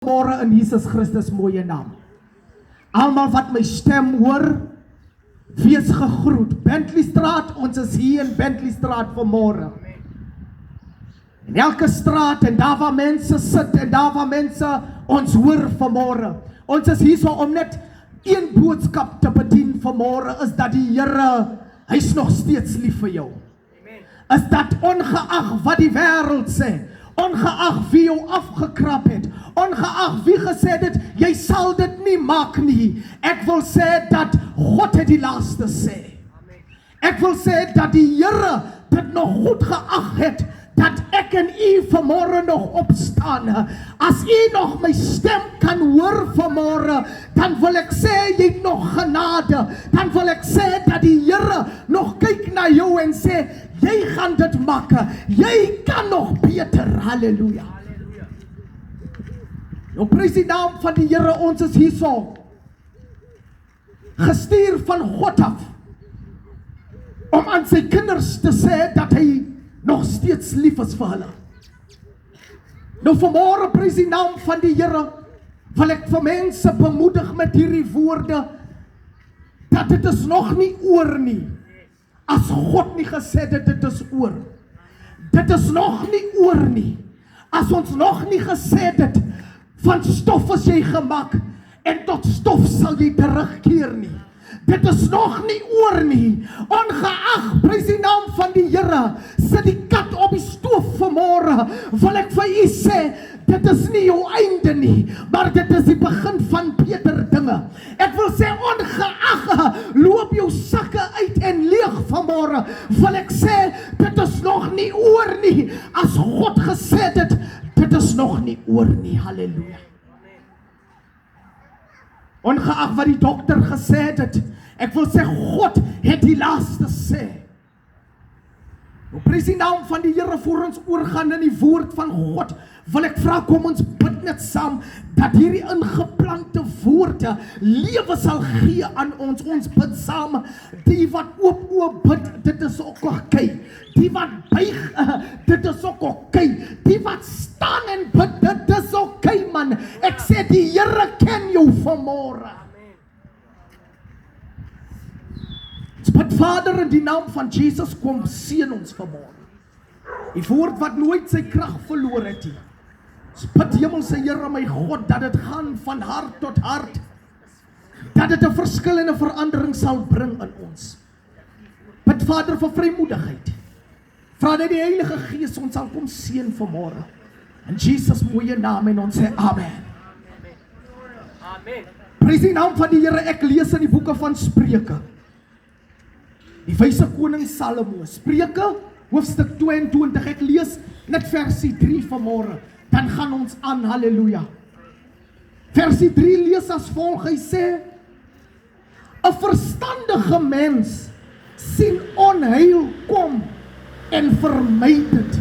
Môre in Jesus Christus mooie naam. Almal wat my stem hoor, wees gegroet. Bentley Straat, ons is hier in Bentley Straat vanmôre. In elke straat en daar waar mense sit en daar waar mense ons hoor vanmôre. Ons is hier so om net een boodskap te bedien vanmôre, is dat die Here, hy's nog steeds lief vir jou. Is dat ongeag wat die wêreld sê, ongeag wie jou afgekrap het, ongeag wie gesê het, jy sal dit nie maak nie. Ek wil sê dat God het die laaste sê. Ek wil sê dat die Here dit nog goed geag het, dat ek en u vanmôre nog opstaan. As u nog my stem kan hoor vanmôre, dan wil ek sê jy het nog genade. Dan wil ek sê dat die Here nog kyk na jou en sê, jy gaan dit maak. Jy kan nog beter. Halleluja. Nou prys die naam van die Here, ons is hierso. Gestuur van God af. Om aan sy kinders te sê dat hy nog steeds lief is vir hulle. Nou vanmôre prys die naam van die Here, wil ek vir mense bemoedig met hierdie woorde, dat dit is nog nie oor nie. As God nie gesê dit is oor. Dit is nog nie oor nie. As ons nog nie gesê dit, van stof is jy gemaak, en tot stof sal jy terugkeer nie. Dit is nog nie oor nie. Ongeag, prys die naam van die Here, sit die kat op die stoof vanmôre, wil ek vir u sê, dit is nie jou einde nie, maar dit is die begin van beter dinge. Ek wil sê, ongeag, loop jou sakke uit en leeg vanmôre, wil ek sê, dit is nog nie oor nie. As God gesê het, dit is nog nie oor nie. Halleluja. Ongeag wat die dokter gesê het, ek wil sê, God het die laaste sê. Nou prys die naam van die Here voor ons oorgaan in die woord van God, wil ek vra, kom ons bid net saam, dat hierdie ingeplante woorde lewe sal gee aan ons. Ons bid saam, die wat oop bid, dit is ook oké. Die wat buig, dit is ook oké. Die wat staan en bid, dit is oké, man. Ek sê, die Here ken jou vanmôre. Ons bid, Vader, in die naam van Jesus, kom seën ons vanmôre. Die woord wat nooit sy krag verloor het nie. Ons bid, Hemelse Here, my God, dat dit gaan van hart tot hart, dat dit 'n verskil en 'n verandering sal bring in ons. Bid, Vader, vir vrymoedigheid. Vra dat die Heilige Gees ons sal kom seën vanmôre. In Jesus mooie naam, en ons sê amen. Amen. Prys die naam van die Here. Ek lees in die boeke van Spreuke. Die wyse koning Salomo, Spreuke, hoofstuk 22, ek lees net versie 3 vanmôre, dan gaan ons aan, halleluja. Versie 3 lees as volg, hy sê, 'n verstandige mens sien onheil kom en vermy dit.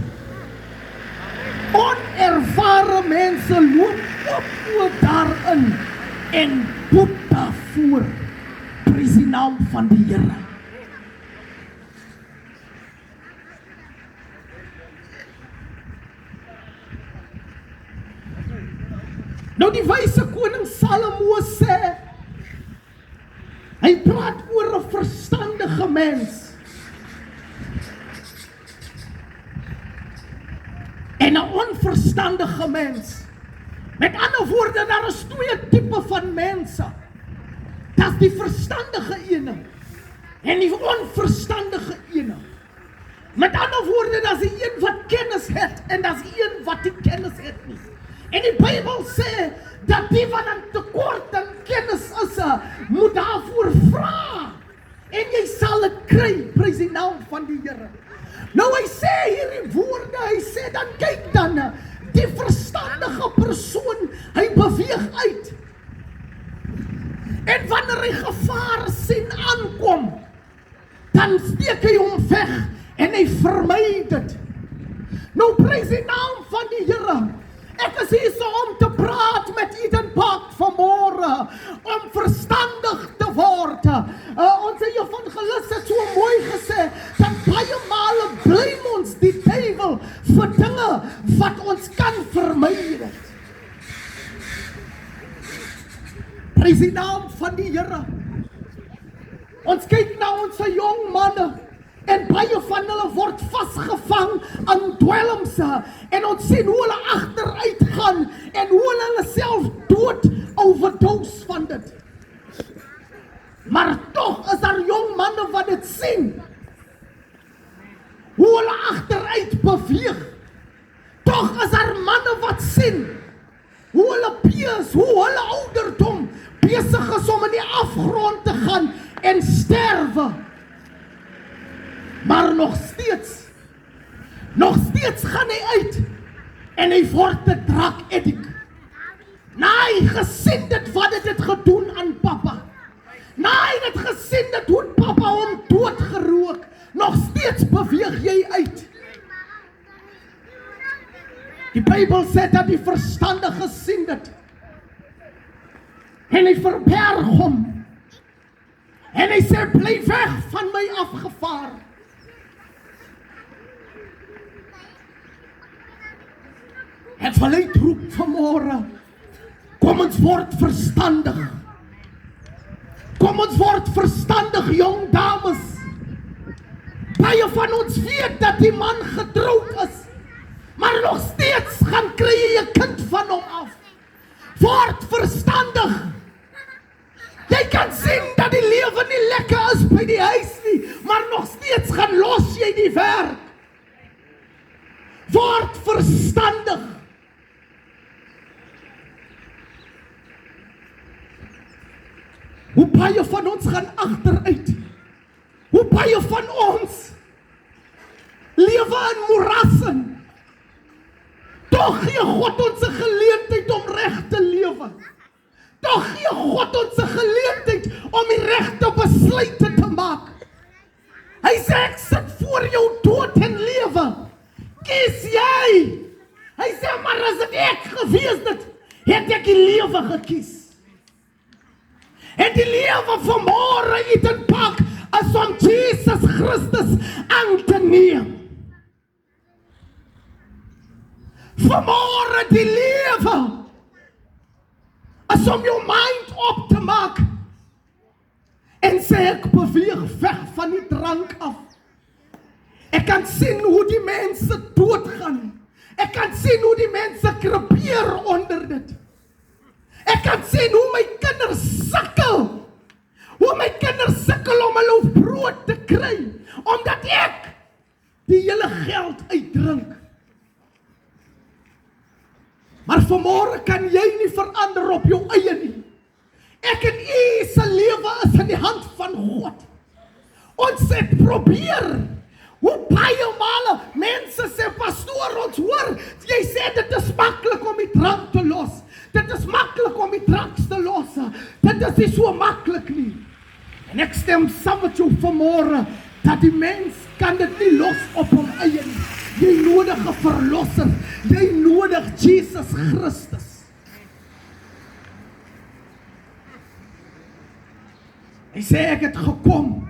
Onervare mense loop op daarin en boet daarvoor. Prys die naam van die Here. Nou die wyse koning Salomo sê, hy praat oor 'n verstandige mens en 'n onverstandige mens. Met ander woorde, daar is twee tipe van mense. Dat is die verstandige ene en die onverstandige ene. Met ander woorde, dat is die een wat kennis het en dat is die een wat die kennis het nie. En die Bybel sê, dat die wat aan tekort aan kennis is, moet daarvoor vra. En jy sal dit kry, prys die naam van die Here. Nou hy sê hierdie woorde, hy sê dan kyk dan, die verstandige persoon, hy beweeg uit. En wanneer hy gevaar sien aankom, dan steek hy hom weg en hy vermy dit. Nou prys die naam van die Here. Ek is hier so om te praat met Eden Park vanmôre, om verstandig te word. Ons evangelis het so mooi gesê, dat baie male blame ons die duiwel vir dinge wat ons kan vermy het. Prys die naam van die Here. Ons kyk na ons jong manne en baie van hulle word vasgevang aan dwelmse en ons sien hoe hulle agteruit gaan en hoe hulle self dood overdose van dit. Maar tog is daar jong manne wat dit sien. Hoe hulle agteruit beweeg. Tog is daar manne wat sien. Hoe hulle pees, hoe hulle ouderdom besig is om in die afgrond te gaan en sterwe. Maar nog steeds gaan hy uit en hy word 'n drug addict. Nee, gesien dit wat het dit gedoen aan papa. Nee, het gesien dit hoe papa hom doodgerook. Nog steeds beweeg jy uit. Die Bybel sê dat die verstandige sien dit. En hy verberg hom. En hy sê, bly weg van my afgevaar. Het verleid roep vanmôre. Kom ons word verstandig. Kom ons word verstandig, jong dames. Baie van ons weet dat die man getroud is. Maar nog steeds gaan kry jy 'n kind van hom af. Word verstandig. Jy kan sien dat die lewe nie lekker is by die huis nie, maar nog steeds gaan los jy die werk. Word verstandig. Hoe baie van ons gaan agteruit? Hoe baie van ons lewe in moerasse? Tog gee God ons 'n geleentheid om reg te lewe. Tog gee God ons 'n geleentheid om die regte besluite te maak. Hy sê ek sit voor jou dood en lewe. Kies jy. Hy sê maar as dit ek gewees het ek die lewe gekies. En die lewe vanmôre Eden Park is om Jesus Christus aan te neem. Vanmôre die lewe is om jou mind op te maak en sê ek beweeg weg van die drank af. Ek kan sien hoe die mense doodgaan. Ek kan sien hoe die mense krepeer onder dit. Ek kan sien hoe my kinders sukkel. Hoe my kinders sukkel om hulle brood te kry, omdat ek die hele geld uitdrink. Maar vanmôre kan jy nie verander op jou eie nie. Ek en u se lewe is in die hand van God. Ons het probeer. Hoe baie male mense sê, pastoor, ons hoor, jy sê dit is maklik om die drank te los. Dit is maklik om die drugs te los. Dit is nie so maklik nie. En ek stem saam met jou vanmôre, dat die mens kan dit nie los op hom eie nie. Jy nodig 'n verlosser. Jy nodig Jesus Christus. Hy sê ek het gekom,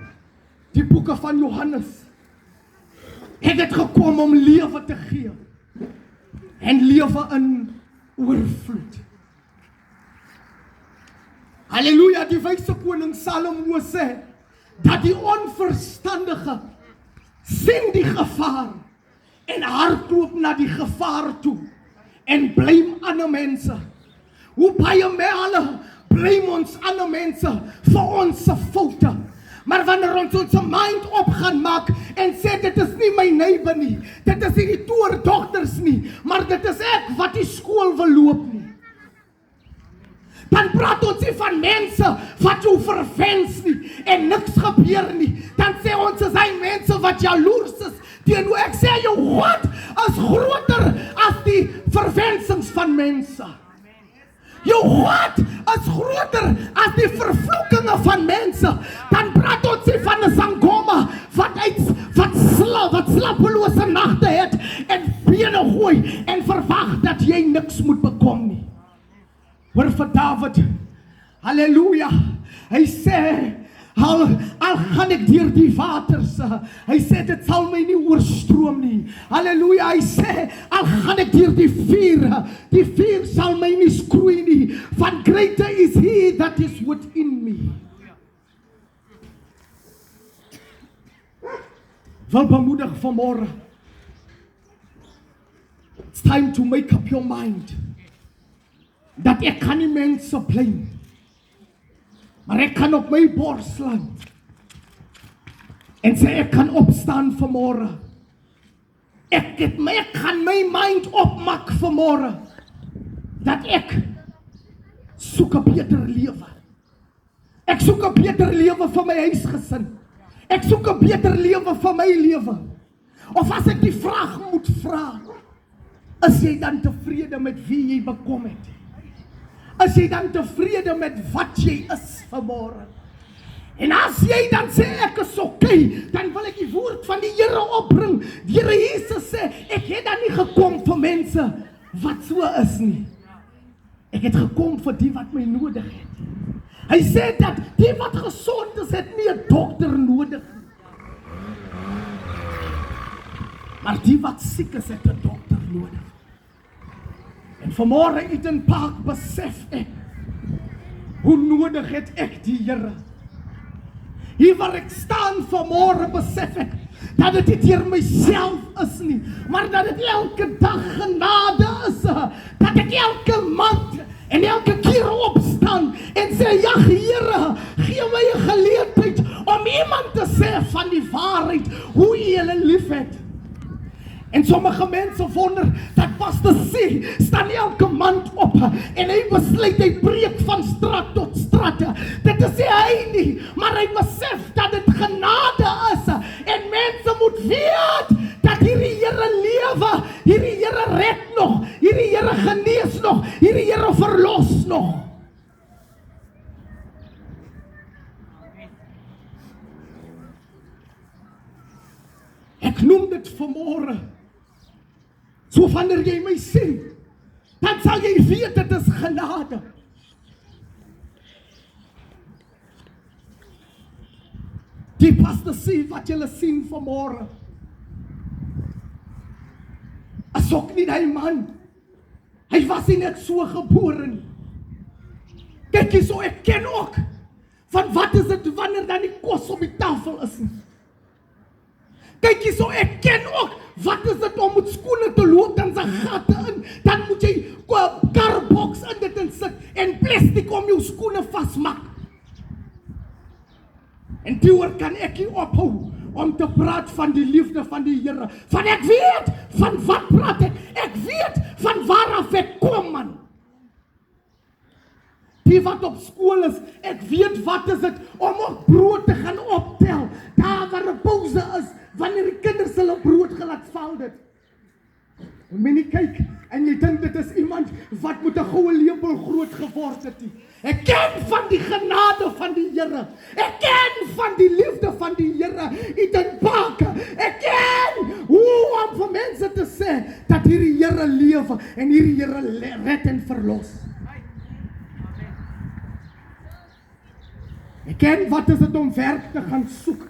die boeke van Johannes. Ek het gekom om lewe te gee. En lewe in oorvloed. Halleluja, die wyse koning Salomo sê, dat die onverstandige sien die gevaar en hardloop na die gevaar toe en blame ander mense. Hoe baie male blame ons ander mense vir ons foute. Maar wanneer ons ons mind op gaan maak en sê dit is nie my neighbor nie, dit is nie die toerdogters nie, maar dit is ek wat die skool wil loop nie. Dan praat ons nie van mense wat jou verwens nie en niks gebeur nie. Dan sê ons is hy mense wat jaloers is teenoor. Ek sê jou God is groter as die verwensings van mense. Jou God is groter as die vervloekinge van mense. Dan praat ons nie van 'n sangoma wat slapelose nagte het en bene gooi en verwag dat jy niks moet bekom nie. Hoor vir David, halleluja, hy sê, al gaan ek deur die waters, hy sê dit sal my nie oorstroom nie, halleluja, hy sê, al gaan ek deur die vuur sal my nie skroei nie, want but greater is he that is within me. Wil bemoedig vanmorgen. It's time to make up your mind. Dat ek kan nie mense blame. Maar ek kan op my bors slaan. En sê ek kan opstaan vanmorgen. Ek kan my mind opmaak vanmorgen. Dat ek soek 'n beter lewe. Ek soek 'n beter lewe vir my huisgesin. Ek soek 'n beter lewe vir my lewe. Of as ek die vraag moet vra, is jy dan tevrede met wie jy bekom het? Is jy dan tevrede met wat jy is vanmorgen? En as jy dan sê ek is okay, dan wil ek die woord van die Here opbring. Die Here Jesus sê, ek het dan nie gekom vir mense wat so is nie. Ek het gekom vir die wat my nodig het. Hy sê dat die wat gesond is, het nie 'n dokter nodig. Maar die wat siek is, het 'n dokter nodig. En vanmorgen Eden Park besef ek, hoe nodig het ek die Here. Hier waar ek staan vanmorgen besef ek, dat dit nie deur myself is nie, maar dat dit elke dag genade is, dat ek elke maand en elke keer opstaan en sê, ja Here, gee my 'n geleentheid om iemand te sê van die waarheid, hoe jy hulle lief het. En sommige mense wonder, dat Pastor C staan elke maand op en hy besluit, hy breek van straat tot straat. Dit is nie hy nie, maar hy besef dat dit genade is. En mense moet weet, dat hierdie Here lewe, hierdie Here red nog, hierdie Here genees nog, hierdie Here verlos nog. Ek noem dit vanmorgen. So wanneer jy my sien, dan sal jy weet dit is genade. Die Pastor C wat julle sien vanmorgen, is ook nie die man. Hy was nie net so gebore nie. Kyk hier so, ek ken ook, van wat is dit wanneer dan die kos op die tafel is nie. Kyk hier so, ek ken ook, wat is dit om met skoene te loop, dan sy gaten in, dan moet jy karboks in dit in sit, en plastic om jou skoene vastmaak. En teoor kan ek nie ophou, om te praat van die liefde van die Here, van ek weet, van wat praat ek weet, van waaraf ek kom man. Die wat op skool is, ek weet wat is dit, om op brood te gaan optel, daar waar 'n pauze is, wanneer die kinders hulle brood gelaat val dit. En men nie kyk, en jy dink dit is iemand, wat met 'n goue lepel groot geword het nie. Ek ken van die genade van die Here, ek ken van die liefde van die Here, Eden Park, ek ken, hoe om vir mense te sê, dat hierdie Here lewe, en hierdie Here red en verlos. Ek ken wat is dit om werk te gaan soek.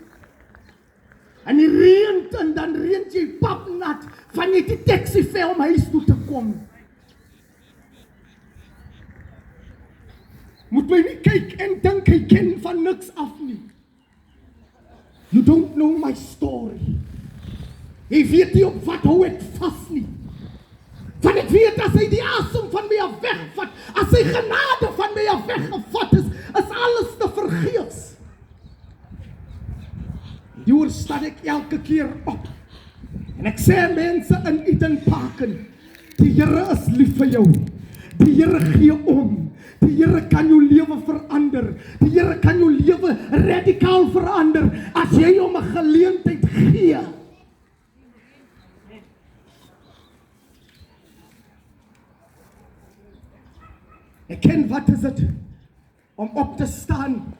En die reënt en dan reënt jy papnat van jy die taxi vir om huis toe te kom. Moet my nie kyk en dink hy ken van niks af nie. You don't know my story. Jy weet nie op wat hou ek vas nie. Van ek weet as hy die asem van my af wegvat, as hy genade van my af weggevat is alles te vergeefs. Hier staan ek elke keer op. En ek sê mense in Eden Park, die Here is lief vir jou. Die Here gee om. Die Here kan jou lewe verander. Die Here kan jou lewe radikaal verander as jy hom 'n geleentheid gee. Ek ken wat is dit om op te staan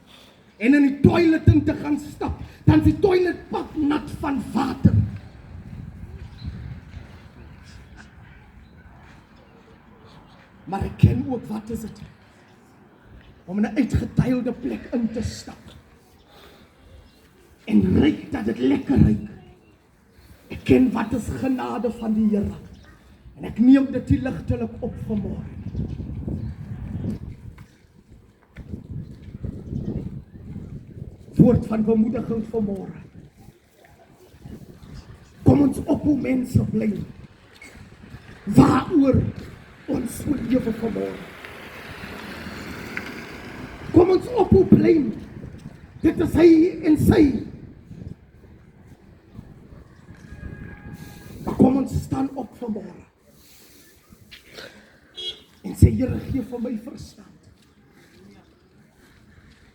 en in die toilet in te gaan stap, dan is die toilet pap nat van water. Maar ek ken ook wat is dit om in 'n uitgetuilde plek in te stap en ruik dat dit lekker ruik. Ek ken wat is genade van die Here en ek neem dit die ligtelik op vanmôre. woord van bemoediging vanmôre. Kom ons ophou mense bly. Waaroor ons so lewe vanmôre. Kom ons ophou bly. Dit is hy en sy. Maar kom ons staan op vanmôre. En sê, Here, gee vir my verstand.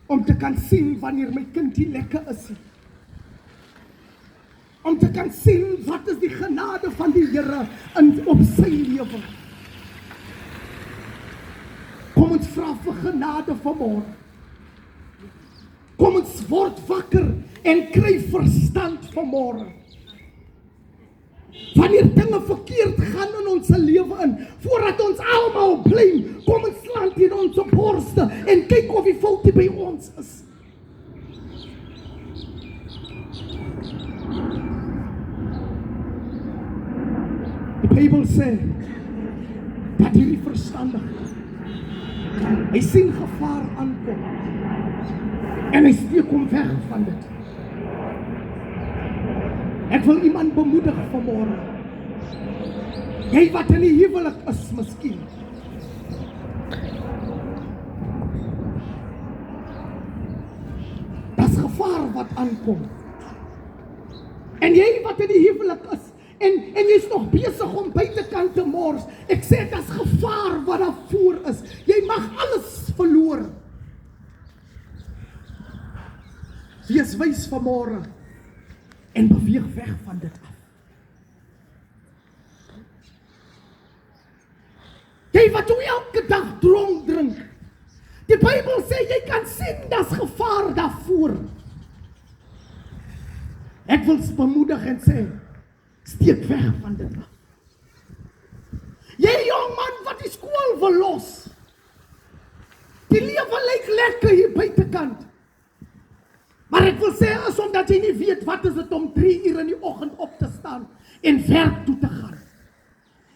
Om te kan sien wanneer my kind nie lekker is. Om te kan sien wat is die genade van die Here op sy lewe. Kom ons vra vir genade vanmôre. Kom ons word wakker en kry verstand vanmôre. Wanneer dinge verkeerd gaan in ons lewe in, voordat ons almal blame, kom ons slaan teen ons borste en kyk of die fout by ons is. Die Bybel sê dat hierdie verstandige, hy sien gevaar aankom en hy steek hom weg van dit. Ek wil iemand bemoedig vanmôre. Jy wat in die huwelik is miskien. Dis gevaar wat aankom. En jy wat in die huwelik is en jy's nog besig om buitekant te mors. Ek sê dis gevaar wat daar voor is. Jy mag alles verloor. Wees wys vanmôre. En beweeg weg van dit af. Jy wat hoe elke dag dronk drink. Die Bybel sê jy kan sien dat gevaar daarvoor. Ek wil bemoedig en sê, steek weg van dit af. Jy jong man wat die skool verlos. Die lewe lyk lekker hier buitekant. Maar ek wil sê, is omdat jy nie weet wat is dit om 3 uur in die oggend op te staan en werk toe te gaan.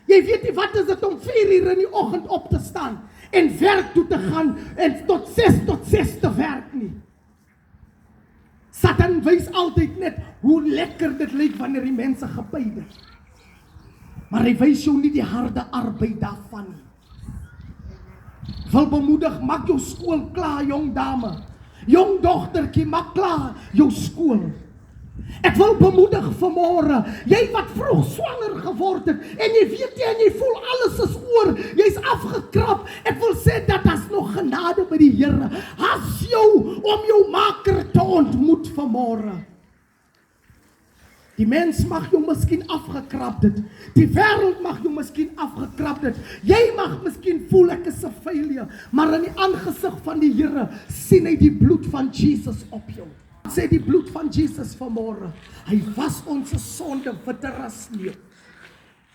Jy weet nie wat is dit om 4 uur in die oggend op te staan en werk toe te gaan en tot 6 te werk nie. Satan wys altyd net hoe lekker dit lyk wanneer die mense gepaid is. Maar hy wys jou nie die harde arbeid daarvan nie. Wil bemoedig, maak jou skool klaar, jong dame. Jong dogtertjie, maak klaar jou skool. Ek wil bemoedig vanmôre, jy wat vroeg swanger geword het, en jy weet jy en jy voel alles is oor, jy's afgekrap. Ek wil sê dat as nog genade by die Here. Has jou om jou maker te ontmoet vanmôre. Die mens mag jou miskien afgekrap het. Die wêreld mag jou miskien afgekrap het. Jy mag miskien voel ek is 'n failure, maar in die aangesig van die Here sien hy die bloed van Jesus op jou. Sê die bloed van Jesus vanmôre. Hy was ons sonde witter as sneeu.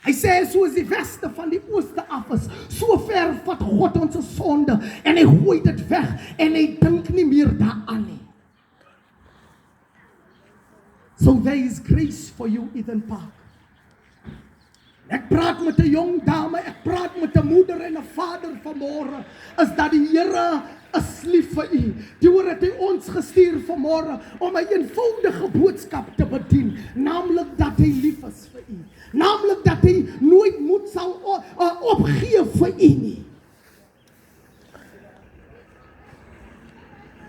Hy sê soos die weste van die ooste af is, so ver vat God ons sonde en hy gooi dit weg en hy dink nie meer daaraan nie. So there is grace for you, Eden Park. Ek praat met 'n jong dame, ek praat met 'n moeder en 'n vader vanmôre, is dat die Here is lief vir u. Die Here het hy ons gestuur vanmôre om 'n eenvoudige boodskap te bedien, naamlik dat hy lief is vir u. Naamlik dat hy nooit moed sal opgee vir u nie.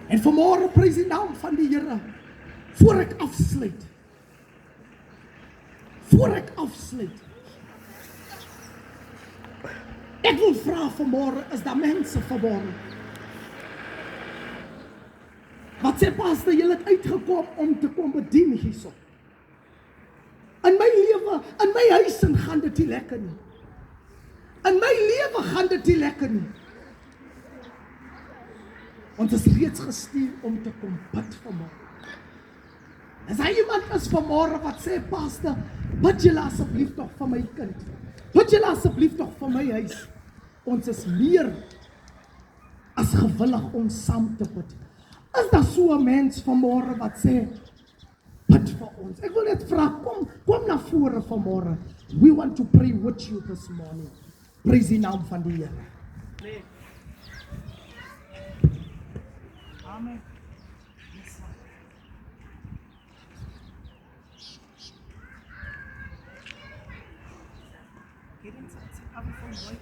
En vanmôre prys die naam van die Here. Voor ek afsluit. Ek wil vra vanmôre, is daar mense vanmôre wat sê, pastor, jy het uitgekom om te kom bedien hierso. In my lewe, in my huis gaan dit nie lekker nie. In my lewe gaan dit nie lekker nie. Ons is reeds gestuur om te kom bid vanmôre. As hy iemand is vanmôre wat sê, pastor, bid julle asseblief tog vir my kind. Bid julle asseblief tog vir my huis. Ons is meer as gewillig om saam te bid. Is daar so 'n mens vanmôre wat sê, bid vir ons? Ek wil net vra, kom na vore vanmôre. We want to pray with you this morning. Prys die naam van die Here. Amen. Hierdie is 'n powerful boy.